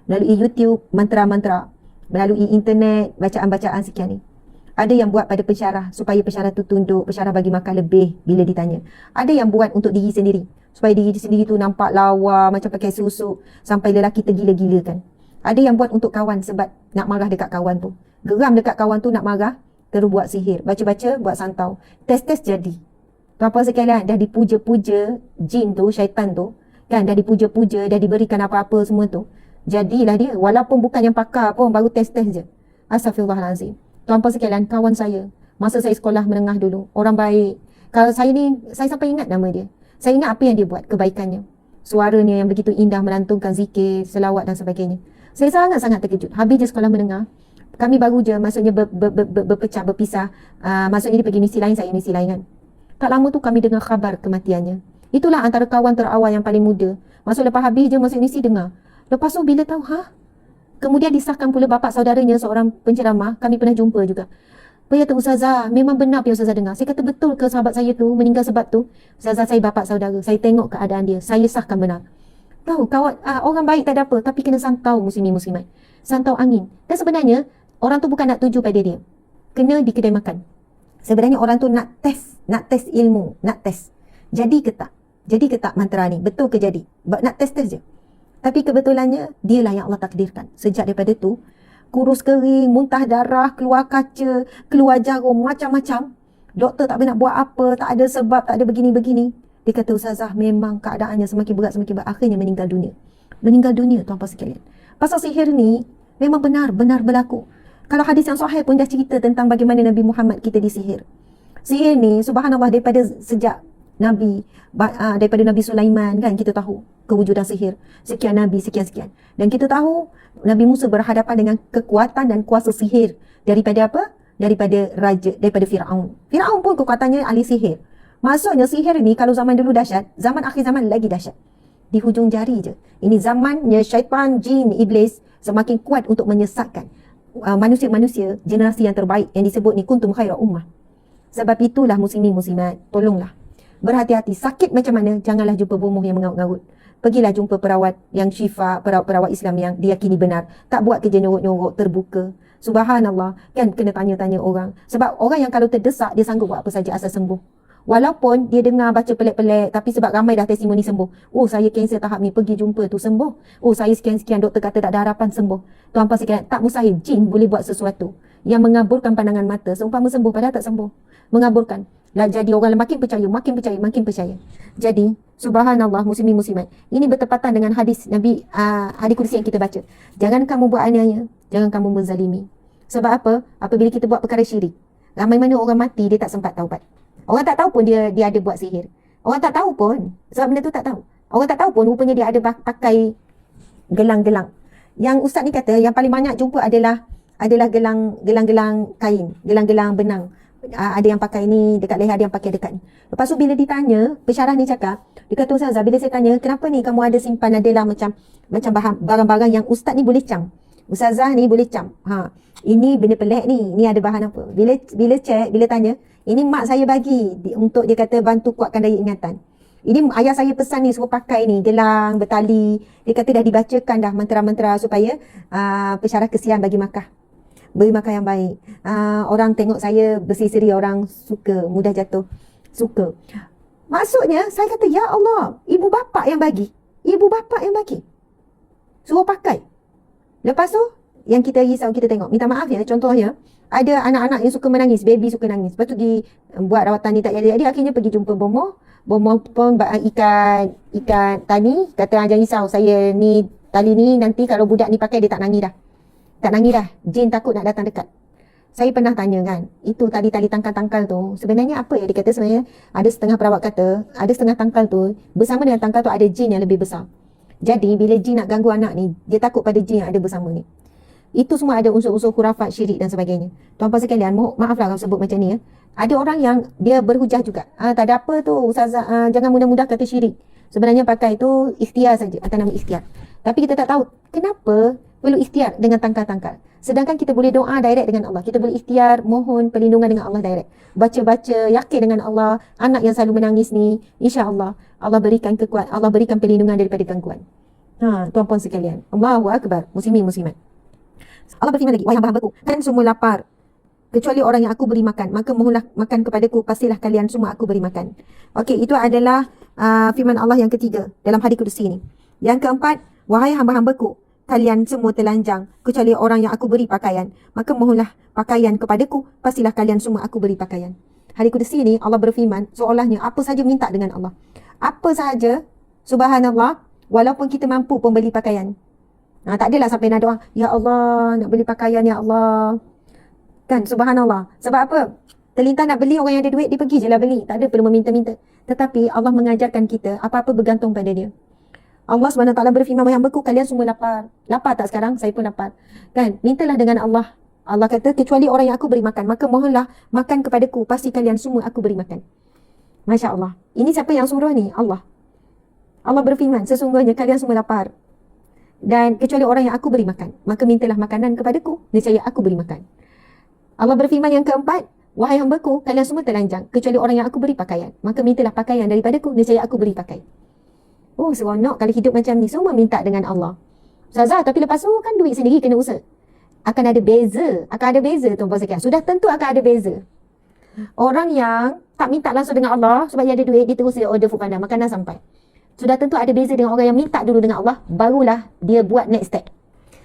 melalui YouTube, mantra-mantra, melalui internet, bacaan-bacaan sekian ni. Ada yang buat pada pensyarah supaya pensyarah tu tunduk, pensyarah bagi makan lebih bila ditanya. Ada yang buat untuk diri sendiri, supaya diri sendiri tu nampak lawa, macam pakai susuk, sampai lelaki tergila-gilakan. Ada yang buat untuk kawan sebab nak marah dekat kawan tu. Geram dekat kawan tu nak marah, terus buat sihir. Baca-baca, buat santau. Tes-tes jadi. Tuan-puan sekalian, dah dipuja-puja jin tu, syaitan tu. Kan, dah dipuja-puja, dah diberikan apa-apa semua tu. Jadilah dia, walaupun bukan yang pakar pun, baru tes-tes je. Astaghfirullahalazim. Tuan-puan sekalian, kawan saya, masa saya sekolah menengah dulu, orang baik. Kalau saya ni, saya sampai ingat nama dia. Saya ingat apa yang dia buat, kebaikannya. Suaranya yang begitu indah, melantunkan zikir, selawat dan sebagainya. Saya sangat-sangat terkejut. Habis je sekolah menengah, kami baru je maksudnya berpecah, berpisah. Maksudnya dia pergi universiti lain, saya universiti lain kan. Tak lama tu kami dengar khabar kematiannya. Itulah antara kawan terawal yang paling muda. Masuk lepas habis je masuk universiti dengar. Lepas tu bila tahu, kemudian disahkan pula bapa saudaranya seorang penceramah, kami pernah jumpa juga. Dia kata, Ustazah, memang benar apa yang Ustazah dengar. Saya kata, betul ke sahabat saya tu meninggal sebab tu? Ustazah, saya bapa saudara, saya tengok keadaan dia, saya sahkan benar. Tahu, kawan, orang baik tak ada apa, tapi kena santau muslimin-muslimat. Santau angin. Dan sebenarnya, orang tu bukan nak tuju pada dia. Kena di kedai makan. Sebenarnya orang tu nak test ilmu, nak test. Jadi ke tak? Jadi ke tak mantra ni? Betul ke jadi? Nak test je. Tapi kebetulannya, dialah yang Allah takdirkan. Sejak daripada tu, kurus kering, muntah darah, keluar kaca, keluar jarum, macam-macam. Doktor tak nak buat apa, tak ada sebab, tak ada begini-begini. Dia kata, Ustazah, memang keadaannya semakin berat. Akhirnya meninggal dunia. Meninggal dunia, tuan-tuan sekalian. Pasal sihir ni, memang benar-benar berlaku. Kalau hadis yang sahih pun dah cerita tentang bagaimana Nabi Muhammad kita disihir. Sihir ni, subhanallah, daripada sejak Nabi, daripada Nabi Sulaiman, kan kita tahu kewujudan sihir. Sekian Nabi, sekian-sekian. Dan kita tahu Nabi Musa berhadapan dengan kekuatan dan kuasa sihir daripada apa? Daripada Firaun. Firaun pun kekuatannya ahli sihir. Maksudnya sihir ni kalau zaman dulu dahsyat, zaman akhir zaman lagi dahsyat. Di hujung jari je. Ini zamannya syaitan, jin, iblis semakin kuat untuk menyesatkan manusia-manusia generasi yang terbaik yang disebut ni kuntum khaira ummah. Sebab itulah muslimin muslimat, tolonglah berhati-hati. Sakit macam mana, janganlah jumpa bomoh yang mengarut-ngarut. Pergilah jumpa perawat yang syifa, perawat Islam yang diyakini benar. Tak buat kerja nyorok-nyorok, terbuka. Subhanallah, kan kena tanya-tanya orang. Sebab orang yang kalau terdesak, dia sanggup buat apa saja asal sembuh. Walaupun dia dengar baca pelik-pelik, tapi sebab ramai dah testimoni sembuh. Oh, saya kanser tahap ni, pergi jumpa tu sembuh. Oh, saya sekian-sekian, doktor kata tak ada harapan sembuh. Tuan-tuan sekalian, tak mustahil jin boleh buat sesuatu yang mengaburkan pandangan mata. Seumpama sembuh, padahal tak sembuh. Mengaburkan. Lah jadi orang makin percaya. Jadi, subhanallah, muslimin muslimat. Ini bertepatan dengan hadis Nabi, hadis kursi yang kita baca. Jangan kamu buat aniaya, jangan kamu menzalimi. Sebab apa? Apabila kita buat perkara syirik, ramai mana orang mati, dia tak sempat taubat. Orang tak tahu pun dia ada buat sihir. Orang tak tahu pun, sebab benda tu tak tahu. Orang tak tahu pun rupanya dia ada pakai gelang-gelang. Yang ustaz ni kata yang paling banyak jumpa adalah gelang-gelang kain, gelang-gelang benang. Ada yang pakai ni dekat leher, ada yang pakai dekat ni. Lepas tu bila ditanya, pensyarah ni cakap, dia kata, Ustazah, bila saya tanya, kenapa ni kamu ada simpan adalah macam barang-barang yang ustaz ni boleh cam. Ustazah ni boleh cam. Ini benda pelik ni ada bahan apa. Bila check, bila tanya, ini mak saya bagi untuk dia kata bantu kuatkan daya ingatan. Ini ayah saya pesan ni suruh pakai ni, gelang, bertali. Dia kata dah dibacakan dah mantra-mantra supaya pensyarah kesian bagi Makkah. Beri makan yang baik. Orang tengok saya berseri-seri, orang suka, mudah jatuh suka. Maksudnya, saya kata, ya Allah, ibu bapa yang bagi. Ibu bapa yang bagi. Suruh pakai. Lepas tu, yang kita risau, kita tengok. Minta maaf ya, contohnya, ada anak-anak yang suka menangis, baby suka nangis. Lepas tu buat rawatan ni tak jadi. Akhirnya pergi jumpa bomoh. Bomoh pun ikat tani. Kata, jangan risau, saya ni, tali ni nanti kalau budak ni pakai, dia tak nangis dah. Tak nangis dah. Jin takut nak datang dekat. Saya pernah tanya kan, itu tali-tali tangkal-tangkal tu, sebenarnya apa yang dia kata sebenarnya? Ada setengah perawat kata, ada setengah tangkal tu, bersama dengan tangkal tu ada jin yang lebih besar. Jadi, bila jin nak ganggu anak ni, dia takut pada jin yang ada bersama ni. Itu semua ada unsur-unsur khurafat, syirik dan sebagainya. Tuan-tuan sekalian, maaflah kalau sebut macam ni ya. Ada orang yang dia berhujah juga. Tak ada apa tu, Ustazah, jangan mudah-mudah kata syirik. Sebenarnya pakai tu ikhtiar saja, atas nama ikhtiar. Tapi kita tak tahu kenapa perlu ikhtiar dengan tangkal-tangkal. Sedangkan kita boleh doa direct dengan Allah. Kita boleh ikhtiar, mohon perlindungan dengan Allah direct. Baca-baca, yakin dengan Allah. Anak yang selalu menangis ni, insya-Allah Allah berikan kekuatan, Allah berikan perlindungan daripada gangguan. Tuan-puan sekalian, Allahu akbar, muslimin muslimat. Allah berfirman lagi, wahai hamba-hambaku, kalian semua lapar kecuali orang yang aku beri makan, maka mohonlah makan kepadaku, pastilah kalian semua aku beri makan. Okey, itu adalah firman Allah yang ketiga dalam hadis qudsi ni. Yang keempat, wahai hamba-hambaku, kalian semua telanjang kecuali orang yang aku beri pakaian, maka mohonlah pakaian kepadaku, pastilah kalian semua aku beri pakaian. Hadis qudsi ni Allah berfirman seolahnya apa saja minta dengan Allah. Apa saja, subhanallah, walaupun kita mampu pun beli pakaian. Tak adalah sampai nak doa, ya Allah nak beli pakaian, ya Allah. Kan, subhanallah. Sebab apa? Terlintas nak beli, orang yang ada duit dia pergi je lah beli. Tak ada perlu meminta-minta. Tetapi Allah mengajarkan kita apa-apa bergantung pada dia. Allah SWT berfirman, wahai hambaku, kalian semua lapar. Lapar tak sekarang? Saya pun lapar. Kan? Mintalah dengan Allah. Allah kata, kecuali orang yang aku beri makan, maka mohonlah makan kepadaku, pasti kalian semua aku beri makan. Masya Allah. Ini siapa yang suruh ni? Allah. Allah berfirman, sesungguhnya kalian semua lapar. Dan kecuali orang yang aku beri makan, maka mintalah makanan kepadaku, nescaya aku beri makan. Allah berfirman yang keempat, wahai hamba-Ku, kalian semua telanjang, kecuali orang yang aku beri pakaian, maka mintalah pakaian daripadaku, nescaya aku beri pakaian. Oh, seronok kalau hidup macam ni, semua minta dengan Allah. Ustazah, tapi lepas tu kan duit sendiri kena usaha. Akan ada beza tuan-puan sekalian. Sudah tentu akan ada beza. Orang yang tak minta langsung dengan Allah sebab dia ada duit, dia terus dia order Foodpanda, makanan sampai. Sudah tentu ada beza dengan orang yang minta dulu dengan Allah, barulah dia buat next step.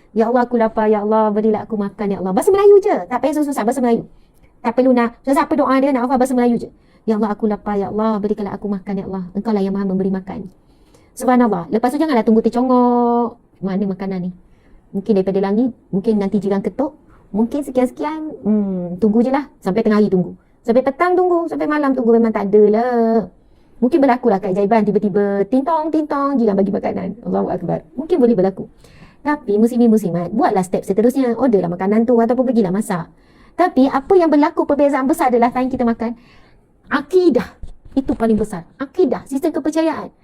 Ya Allah, aku lapar, ya Allah, berilah aku makan, ya Allah. Bahasa Melayu je, tak payah susah-susah, bahasa Melayu. Tak perlu nak, apa doa dia nak hafal bahasa Melayu je. Ya Allah, aku lapar, ya Allah, berikanlah aku makan, ya Allah. Engkau lah yang maha memberi makan. Subhanallah. Lepas tu janganlah tunggu tercongok. Mana makanan ni? Mungkin daripada langit, mungkin nanti jiran ketuk, mungkin sekian-sekian. Tunggu je lah, sampai tengah hari tunggu. Sampai petang tunggu, sampai malam tunggu, memang tak ada lah. Mungkin berlaku lah keajaiban, tiba-tiba tintong, jiran bagi makanan. Allahu Akbar. Mungkin boleh berlaku. Tapi muslimin-muslimat, buatlah step seterusnya. Orderlah makanan tu ataupun pergilah masak. Tapi apa yang berlaku perbezaan besar adalah time kita makan. Akidah. Itu paling besar. Akidah, sistem kepercayaan.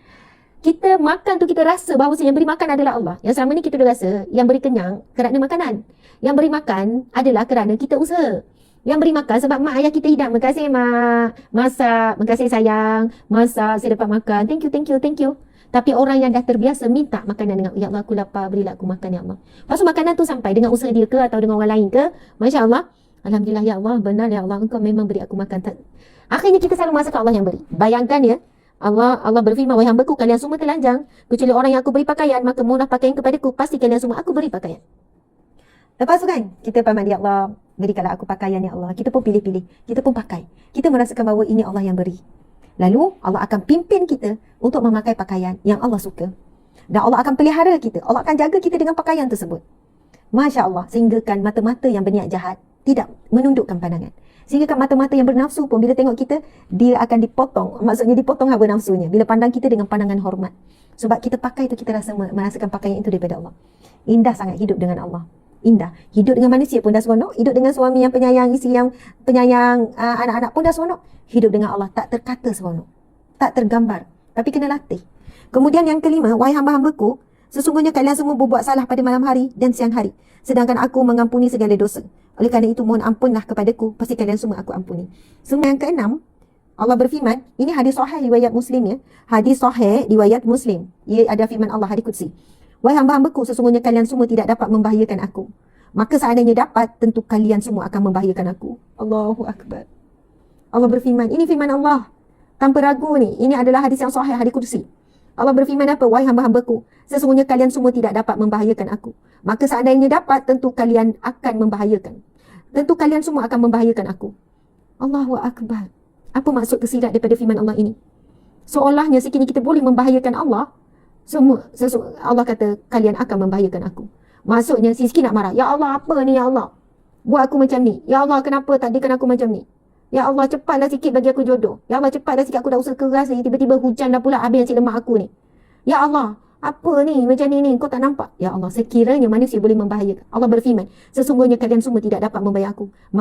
Kita makan tu kita rasa bahawa yang beri makan adalah Allah. Yang selama ni kita dah rasa yang beri kenyang kerana makanan. Yang beri makan adalah kerana kita usaha. Yang beri makan sebab mak ayah kita hidang. Makasih mak, masak, makasih sayang, masak, saya dapat makan. Thank you. Tapi orang yang dah terbiasa minta makanan dengan, ya Allah aku lapar, berilah aku makan, ya Allah. Lepas tu makanan tu sampai dengan usaha dia ke atau dengan orang lain ke, Masya Allah, Alhamdulillah, ya Allah, benar ya Allah, engkau memang beri aku makan. Akhirnya kita selalu merasa Allah yang beri. Bayangkan ya, Allah berfirman, wahai hamba-Ku, kalian semua telanjang, kecuali orang yang aku beri pakaian, maka mohonlah pakaian kepadaku, pasti kalian semua aku beri pakaian. Lepas tu kan, kita paman, ya Allah, berikanlah aku pakaian, ya Allah. Kita pun pilih-pilih, kita pun pakai. Kita merasakan bahawa ini Allah yang beri. Lalu Allah akan pimpin kita untuk memakai pakaian yang Allah suka. Dan Allah akan pelihara kita. Allah akan jaga kita dengan pakaian tersebut. Masya Allah, sehinggakan mata-mata yang berniat jahat tidak menundukkan pandangan. Sehinggakan mata-mata yang bernafsu pun bila tengok kita, dia akan dipotong. Maksudnya dipotong hawa nafsunya bila pandang kita dengan pandangan hormat. Sebab kita pakai itu, kita merasakan pakaian itu daripada Allah. Indah sangat hidup dengan Allah. Indah. Hidup dengan manusia pun dah seronok. Hidup dengan suami yang penyayang, isteri yang penyayang, anak-anak pun dah seronok. Hidup dengan Allah tak terkata seronok, tak tergambar, tapi kena latih. Kemudian yang kelima, wahai hamba-hamba-Ku, sesungguhnya kalian semua berbuat salah pada malam hari dan siang hari, sedangkan aku mengampuni segala dosa. Oleh kerana itu mohon ampunlah kepadaku, pasti kalian semua aku ampuni. Semua yang keenam, Allah berfirman, ini hadis sahih riwayat Muslim ya. Hadis sahih riwayat Muslim. Ia ada firman Allah, hadis qudsi. Wahai hamba-hamba-Ku, sesungguhnya kalian semua tidak dapat membahayakan aku. Maka seandainya dapat, tentu kalian semua akan membahayakan aku. Allahu Akbar. Allah berfirman, ini firman Allah. Tanpa ragu ni, ini adalah hadis yang sahih, hadis qudsi. Allah berfirman apa? Wahai hamba-hamba-Ku, sesungguhnya kalian semua tidak dapat membahayakan aku. Maka seandainya dapat, tentu kalian akan membahayakan. Tentu kalian semua akan membahayakan aku. Allahu Akbar. Apa maksud tersirat daripada firman Allah ini? Seolahnya sekiranya kita boleh membahayakan Allah, Allah kata, kalian akan membahayakan aku. Maksudnya, sikit nak marah. Ya Allah, apa ni ya Allah? Buat aku macam ni. Ya Allah, kenapa takdirkan aku macam ni? Ya Allah, cepatlah sikit bagi aku jodoh. Ya Allah, cepatlah sikit, aku dah usaha keras ni. Tiba-tiba hujan dah pula habis nasi lemak aku ni. Ya Allah, apa ni? Macam ni kau tak nampak? Ya Allah, sekiranya manusia boleh membahayakan. Allah berfirman, sesungguhnya kalian semua tidak dapat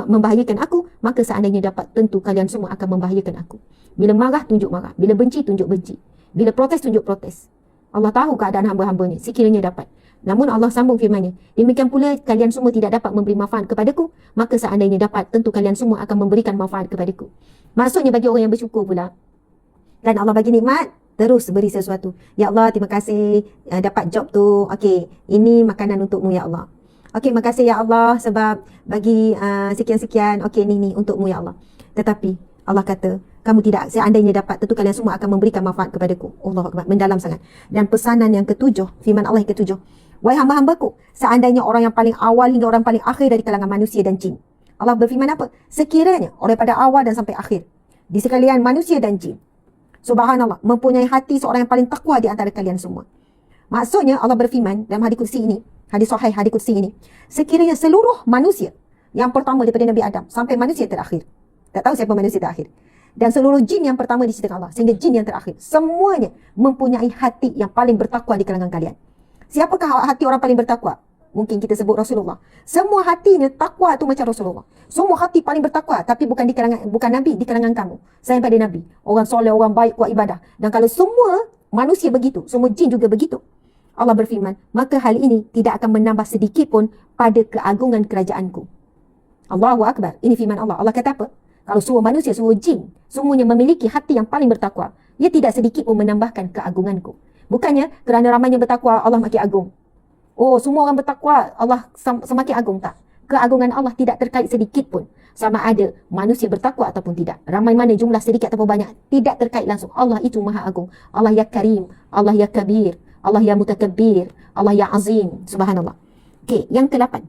membahayakan aku. Maka seandainya dapat, tentu kalian semua akan membahayakan aku. Bila marah, tunjuk marah. Bila benci, tunjuk benci. Bila protes, tunjuk protes. Allah tahu keadaan hamba-hambanya, sekiranya dapat. Namun Allah sambung firman-Nya, demikian pula kalian semua tidak dapat memberi manfaat kepadaku, maka seandainya dapat, tentu kalian semua akan memberikan manfaat kepadaku. Maksudnya bagi orang yang bersyukur pula, dan Allah bagi nikmat, terus beri sesuatu. Ya Allah, terima kasih dapat job tu. Okey, ini makanan untukmu ya Allah. Okey, makasih ya Allah sebab bagi sekian-sekian. Okey, ni untukmu ya Allah. Tetapi Allah kata, kamu tidak, seandainya dapat, tentu kalian semua akan memberikan manfaat kepadaku. Allah Akbar, mendalam sangat. Dan pesanan yang ketujuh, firman Allah yang ketujuh, wahai hamba-hamba-Ku, seandainya orang yang paling awal hingga orang paling akhir dari kalangan manusia dan jin. Allah berfirman apa? Sekiranya orang pada awal dan sampai akhir, di sekalian manusia dan jin, subhanallah, mempunyai hati seorang yang paling takwa di antara kalian semua. Maksudnya Allah berfirman dalam hadis qudsi ini, hadis sahih hadis qudsi ini, sekiranya seluruh manusia yang pertama daripada Nabi Adam sampai manusia terakhir, tak tahu siapa manusia terakhir, dan seluruh jin yang pertama diciptakan Allah sehingga jin yang terakhir, semuanya mempunyai hati yang paling bertakwa di kalangan kalian. Siapakah hati orang paling bertakwa? Mungkin kita sebut Rasulullah. Semua hatinya takwa tu macam Rasulullah. Semua hati paling bertakwa, tapi bukan di kalangan, bukan Nabi, di kalangan kamu. Sayang pada Nabi. Orang soleh, orang baik, kuat ibadah. Dan kalau semua manusia begitu, semua jin juga begitu. Allah berfirman, maka hal ini tidak akan menambah sedikit pun pada keagungan kerajaanku. Allahu Akbar. Ini firman Allah. Allah kata apa? Kalau semua manusia, semua jin, semuanya memiliki hati yang paling bertakwa, ia tidak sedikit pun menambahkan keagunganku. Bukannya kerana ramainya bertakwa, Allah makin agung. Oh, semua orang bertakwa, Allah semakin agung. Tak. Keagungan Allah tidak terkait sedikit pun sama ada manusia bertakwa ataupun tidak. Ramai mana jumlah sedikit ataupun banyak, tidak terkait langsung. Allah itu maha agung. Allah ya karim, Allah ya kabir, Allah ya mutakabbir, Allah ya azim. Subhanallah. Okey, yang ke-8.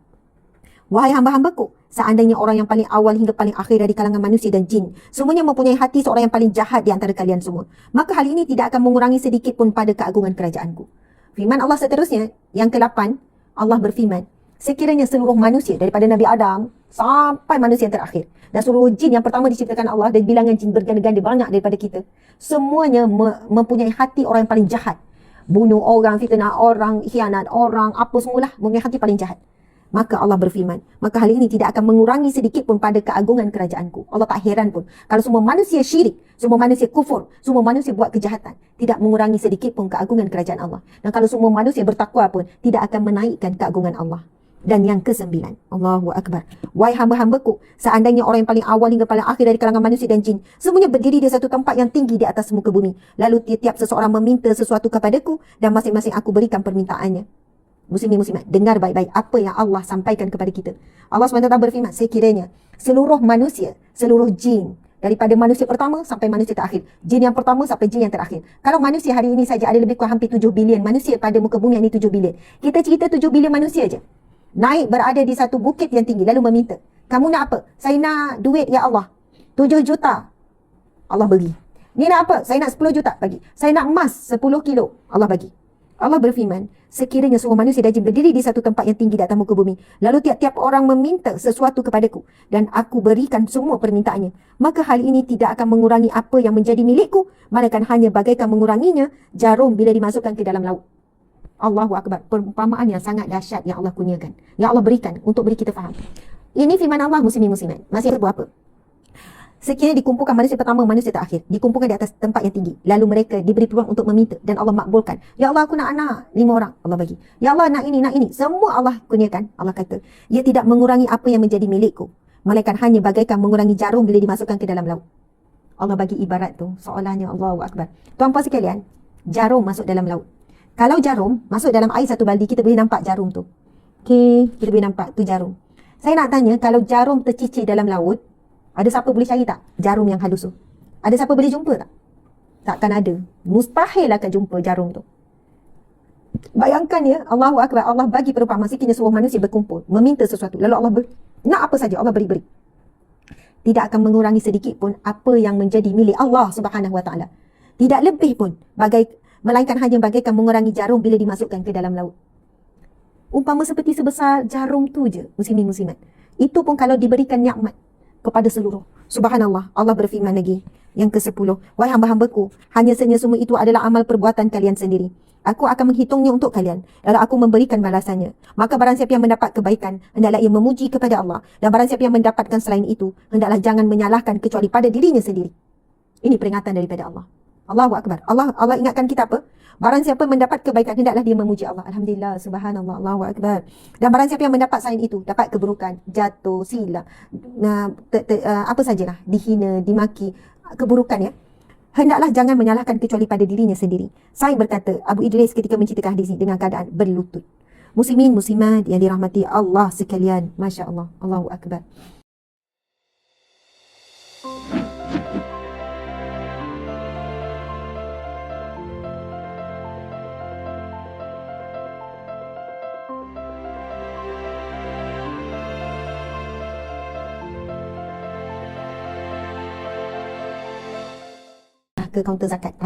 Wahai hamba-hambaku, seandainya orang yang paling awal hingga paling akhir dari kalangan manusia dan jin semuanya mempunyai hati seorang yang paling jahat di antara kalian semua, maka hal ini tidak akan mengurangi sedikit pun pada keagungan kerajaanku. Firman Allah seterusnya, yang ke-8, Allah berfirman, sekiranya seluruh manusia daripada Nabi Adam sampai manusia yang terakhir dan seluruh jin yang pertama diciptakan Allah, dan bilangan jin berganda-ganda banyak daripada kita, semuanya mempunyai hati orang yang paling jahat, bunuh orang, fitnah orang, khianat orang, apa semualah, mempunyai hati paling jahat. Maka Allah berfirman, maka hal ini tidak akan mengurangi sedikit pun pada keagungan kerajaanku. Allah tak heran pun kalau semua manusia syirik, semua manusia kufur, semua manusia buat kejahatan, tidak mengurangi sedikit pun keagungan kerajaan Allah. Dan kalau semua manusia bertakwa pun tidak akan menaikkan keagungan Allah. Dan yang ke-9, Allahu Akbar. Wahai hamba-hambaku, seandainya orang yang paling awal hingga paling akhir dari kalangan manusia dan jin semuanya berdiri di satu tempat yang tinggi di atas muka bumi, lalu tiap-tiap seseorang meminta sesuatu kepadaku dan masing-masing aku berikan permintaannya. Muslimin muslimat, dengar baik-baik apa yang Allah sampaikan kepada kita. Allah SWT berfirman, sekiranya seluruh manusia, seluruh jin, daripada manusia pertama sampai manusia terakhir, jin yang pertama sampai jin yang terakhir. Kalau manusia hari ini saja ada lebih kurang hampir 7 bilion manusia pada muka bumi yang ini 7 bilion. Kita cerita 7 bilion manusia je. Naik berada di satu bukit yang tinggi lalu meminta, kamu nak apa? Saya nak duit ya Allah, 7 juta. Allah bagi. Ni nak apa? Saya nak 10 juta. Bagi. Saya nak emas 10 kilo. Allah bagi. Allah berfirman, sekiranya semua manusia dan jin berdiri di satu tempat yang tinggi di atas muka bumi, lalu tiap-tiap orang meminta sesuatu kepadaku dan aku berikan semua permintaannya, maka hal ini tidak akan mengurangi apa yang menjadi milikku, melainkan hanya bagaikan menguranginya jarum bila dimasukkan ke dalam laut. Allahu Akbar. Perumpamaan yang sangat dahsyat yang Allah kurniakan, yang Allah berikan untuk beri kita faham. Ini firman Allah, muslimin muslimat. Masih berbuat apa? Sekiranya dikumpulkan manusia pertama, manusia terakhir, dikumpulkan di atas tempat yang tinggi, lalu mereka diberi peluang untuk meminta dan Allah makbulkan. Ya Allah, aku nak anak 5 orang, Allah bagi. Ya Allah, nak ini, nak ini. Semua Allah kurniakan. Allah kata, ia tidak mengurangi apa yang menjadi milikku, melainkan hanya bagaikan mengurangi jarum bila dimasukkan ke dalam laut. Allah bagi ibarat tu seolahnya. Allahu Akbar. Tuan-puan sekalian, jarum masuk dalam laut. Kalau jarum masuk dalam air satu baldi, kita boleh nampak jarum tu. Okey, kita boleh nampak tu jarum. Saya nak tanya, kalau jarum tercicir dalam laut, ada siapa boleh cari tak jarum yang halus tu? Ada siapa boleh jumpa tak? Takkan ada. Mustahil akan jumpa jarum tu. Bayangkan ya, Allahu Akbar. Allah bagi perumpamaan, sekiranya seluruh manusia berkumpul meminta sesuatu, lalu Allah nak apa saja, Allah beri. Tidak akan mengurangi sedikit pun apa yang menjadi milik Allah Subhanahu Wa Taala. Tidak lebih pun, melainkan hanya bagaikan mengurangi jarum bila dimasukkan ke dalam laut. Umpama seperti sebesar jarum tu je, muslimin muslimat. Itu pun kalau diberikan nikmat kepada seluruh. Subhanallah. Allah berfirman lagi, yang ke-10, wahai hamba-hambaku, hanya semua itu adalah amal perbuatan kalian sendiri. Aku akan menghitungnya untuk kalian, lalu aku memberikan balasannya. Maka barang siapa yang mendapat kebaikan, hendaklah ia memuji kepada Allah, dan barang siapa yang mendapatkan selain itu, hendaklah jangan menyalahkan kecuali pada dirinya sendiri. Ini peringatan daripada Allah. Allahu Akbar. Allah ingatkan kita apa? Barang siapa mendapat kebaikan, hendaklah dia memuji Allah. Alhamdulillah, subhanallah, Allahu Akbar. Dan barang siapa yang mendapat selain itu, dapat keburukan, jatuh, silap, apa sajalah, dihina, dimaki, keburukan ya, hendaklah jangan menyalahkan kecuali pada dirinya sendiri. Saya berkata, Abu Idris ketika menceritakan hadis ini dengan keadaan berlutut. Muslimin, muslimat yang dirahmati Allah sekalian. Masya Allah, Allahu Akbar. Ke kaunter zakat.